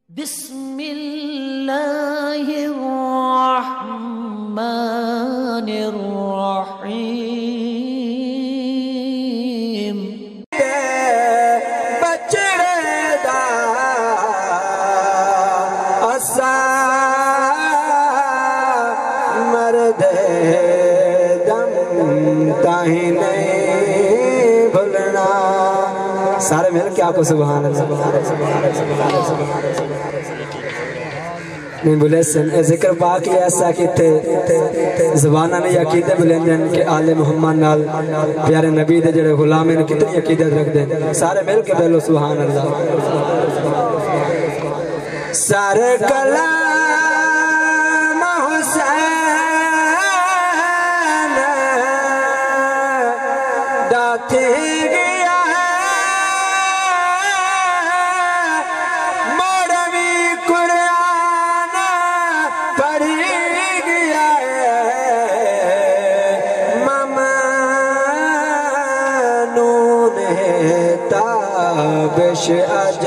بسم اللہ الرحمن الرحیم بچڑے دا اسا مرد دم تاہی نہیں بھولنا. سارے مل کے آپ کو سبحان اللہ نہیں بولے سن. ذکر پاک لے ایسا کی تھے زبانہ نے عقیدے بلندن کہ آل محمد نال پیارے نبی دے جڑے غلامیں کتنی عقیدت رکھ دیں. سارے مل کے بولو سبحان اللہ. سارے کلام حسین داتے گیا مروی قرآن پڑھی گیا ممنون تابش اج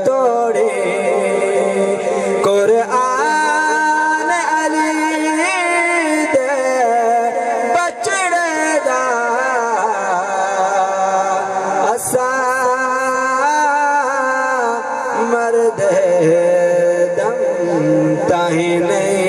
توڑی قرآن علی دے بچڑے دا اسا مرد دم تاہی نہیں